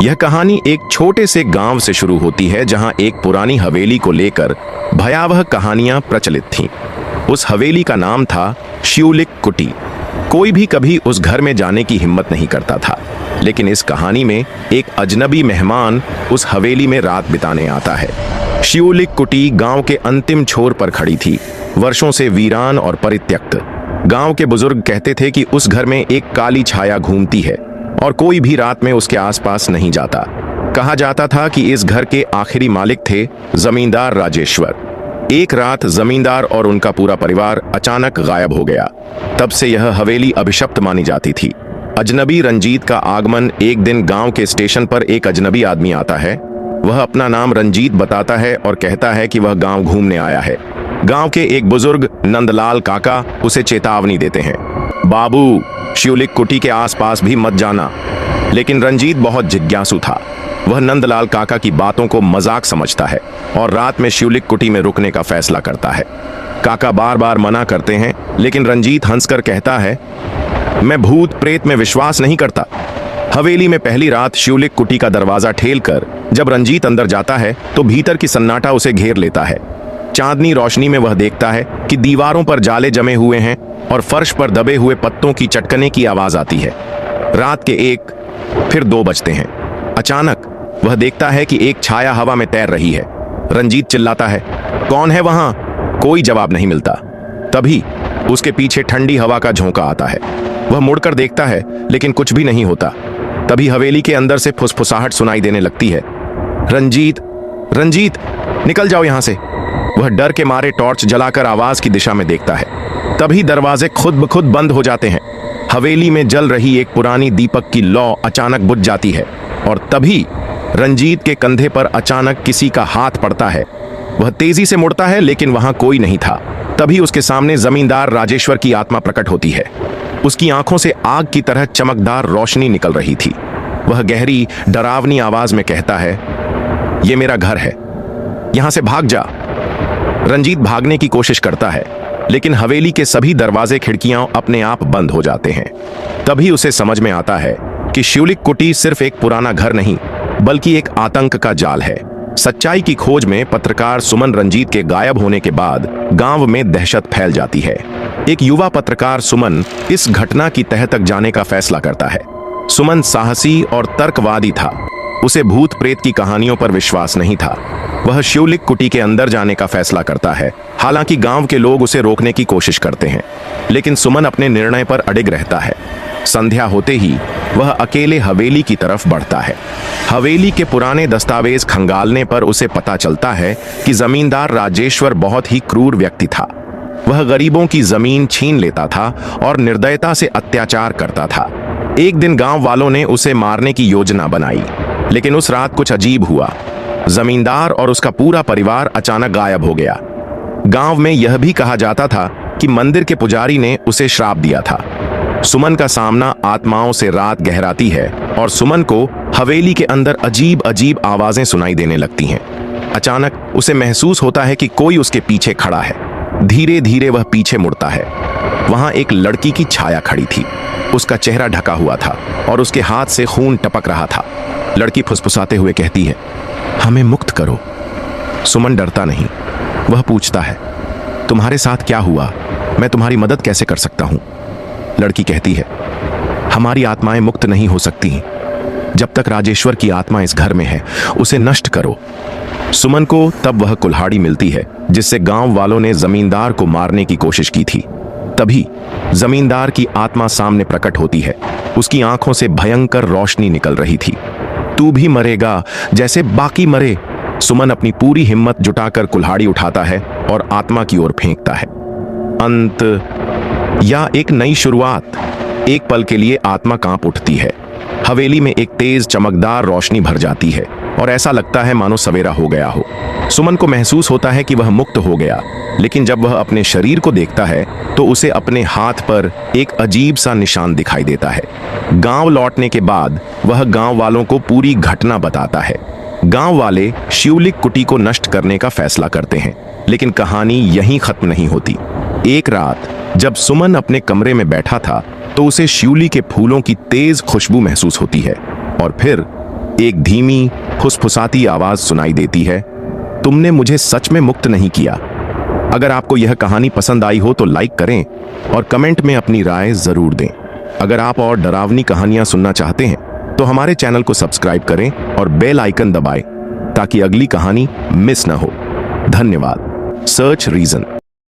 यह कहानी एक छोटे से गांव से शुरू होती है जहां एक पुरानी हवेली को लेकर भयावह कहानियां प्रचलित थीं। उस हवेली का नाम था शिवलिक कुटी। कोई भी कभी उस घर में जाने की हिम्मत नहीं करता था, लेकिन इस कहानी में एक अजनबी मेहमान उस हवेली में रात बिताने आता है। शिवलिक कुटी गांव के अंतिम छोर पर खड़ी थी, वर्षों से वीरान और परित्यक्त। गांव के बुजुर्ग कहते थे कि उस घर में एक काली छाया घूमती है और कोई भी रात में उसके आसपास नहीं जाता। कहा जाता था कि इस घर के आखिरी मालिक थे जमींदार राजेश्वर। एक रात जमींदार और उनका पूरा परिवार अचानक गायब हो गया। तब से यह हवेली अभिशप्त मानी जाती थी। अजनबी रंजीत का आगमन। एक दिन गांव के स्टेशन पर एक अजनबी आदमी आता है। वह अपना नाम रंजीत बताता है और कहता है कि वह गांव घूमने आया है। गांव के एक बुजुर्ग नंदलाल काका उसे चेतावनी देते हैं, बाबू, शिवलिक कुटी के आसपास भी मत जाना। लेकिन रंजीत बहुत जिज्ञासु था। वह नंदलाल काका की बातों को मजाक समझता है और रात में शिवलिक कुटी में रुकने का फैसला करता है। काका बार बार मना करते हैं, लेकिन रंजीत हंसकर कहता है, मैं भूत प्रेत में विश्वास नहीं करता। हवेली में पहली रात शिवलिक कुटी का दरवाजा ठेलकर जब रंजीत अंदर जाता है तो भीतर की सन्नाटा उसे घेर लेता है। चांदनी रोशनी में वह देखता है कि दीवारों पर जाले जमे हुए हैं और फर्श पर दबे हुए पत्तों की चटकने की आवाज आती है। रात के 1 फिर 2 बजते हैं। अचानक वह देखता है कि एक छाया हवा में तैर रही है। रंजीत चिल्लाता है, कौन है वहां? कोई जवाब नहीं मिलता। तभी उसके पीछे ठंडी हवा का झोंका आता है। वह मुड़कर देखता है, लेकिन कुछ भी नहीं होता। तभी हवेली के अंदर से फुसफुसाहट सुनाई देने लगती है, रंजीत, रंजीत, निकल जाओ यहां से। वह डर के मारे टॉर्च जलाकर आवाज की दिशा में देखता है। तभी दरवाजे खुद ब खुद बंद हो जाते हैं। हवेली में जल रही एक पुरानी दीपक की लौ अचानक बुझ जाती है और तभी रंजीत के कंधे पर अचानक किसी का हाथ पड़ता है। वह तेजी से मुड़ता है, लेकिन वहां कोई नहीं था। तभी उसके सामने जमींदार राजेश्वर की आत्मा प्रकट होती है। उसकी आंखों से आग की तरह चमकदार रोशनी निकल रही थी। वह गहरी डरावनी आवाज में कहता है, यह मेरा घर है, यहां से भाग जा। रंजीत भागने की कोशिश करता है, लेकिन हवेली के सभी दरवाजे खिड़कियां अपने आप बंद हो जाते हैं। तभी उसे समझ में आता है कि शिवलिक कुटी सिर्फ एक पुराना घर नहीं, बल्कि एक आतंक का जाल है। सच्चाई की खोज में पत्रकार सुमन रंजीत के गायब होने के बाद गांव में दहशत फैल जाती है। एक युवा पत्रकार सुमन इस घटना की तह तक जाने का फैसला करता है। सुमन साहसी और तर्कवादी था। उसे भूत प्रेत की कहानियों पर विश्वास नहीं था। वह शिवलिक कुटी के अंदर जाने का फैसला करता है। हालांकि गांव के लोग उसे रोकने की कोशिश करते हैं, लेकिन सुमन अपने निर्णय पर अडिग रहता है। संध्या होते ही वह अकेले हवेली की तरफ बढ़ता है। हवेली के पुराने दस्तावेज खंगालने पर उसे पता चलता है कि जमींदार राजेश्वर बहुत ही क्रूर व्यक्ति था। वह गरीबों की जमीन छीन लेता था और निर्दयता से अत्याचार करता था। एक दिन गांव वालों ने उसे मारने की योजना बनाई, लेकिन उस रात कुछ अजीब हुआ। जमींदार और उसका पूरा परिवार अचानक गायब हो गया। गांव में यह भी कहा जाता था कि मंदिर के पुजारी ने उसे श्राप दिया था। सुमन का सामना आत्माओं से रात गहराती है और सुमन को हवेली के अंदर अजीब अजीब आवाजें सुनाई देने लगती हैं। अचानक उसे महसूस होता है कि कोई उसके पीछे खड़ा है। धीरे धीरे वह पीछे मुड़ता है। वहां एक लड़की की छाया खड़ी थी। उसका चेहरा ढका हुआ था और उसके हाथ से खून टपक रहा था। लड़की फुसफुसाते हुए कहती है, हमें मुक्त करो। सुमन डरता नहीं। वह पूछता है, तुम्हारे साथ क्या हुआ? मैं तुम्हारी मदद कैसे कर सकता हूं? लड़की कहती है, हमारी आत्माएं मुक्त नहीं हो सकती। जब तक राजेश्वर की आत्मा इस घर में है, उसे नष्ट करो। सुमन को तब वह कुल्हाड़ी मिलती है जिससे गांव वालों ने जमींदार को मारने की कोशिश की थी। तभी जमींदार की आत्मा सामने प्रकट होती है। उसकी आंखों से भयंकर रोशनी निकल रही थी। तू भी मरेगा जैसे बाकी मरे। सुमन अपनी पूरी हिम्मत जुटाकर कुल्हाड़ी उठाता है और आत्मा की ओर फेंकता है। अंत या एक नई शुरुआत। एक पल के लिए आत्मा कांप उठती है। हवेली में एक तेज चमकदार रोशनी भर जाती है और ऐसा लगता है मानो सवेरा हो गया हो। सुमन को महसूस होता है कि वह मुक्त हो गया, लेकिन जब वह अपने शरीर को देखता है तो उसे अपने हाथ पर एक अजीब सा निशान दिखाई देता है। गांव लौटने के बाद वह गांव वालों को पूरी घटना बताता है। गांव वाले शिवलिक कुटी को नष्ट करने का फैसला करते हैं, लेकिन कहानी यहीं खत्म नहीं होती। एक रात जब सुमन अपने कमरे में बैठा था तो उसे शिवली के फूलों की तेज खुशबू महसूस होती है और फिर एक धीमी फुसफुसाती आवाज सुनाई देती है, तुमने मुझे सच में मुक्त नहीं किया। अगर आपको यह कहानी पसंद आई हो तो लाइक करें और कमेंट में अपनी राय जरूर दें। अगर आप और डरावनी कहानियां सुनना चाहते हैं तो हमारे चैनल को सब्सक्राइब करें और बेल आइकन दबाएं ताकि अगली कहानी मिस न हो। धन्यवाद। Search reason.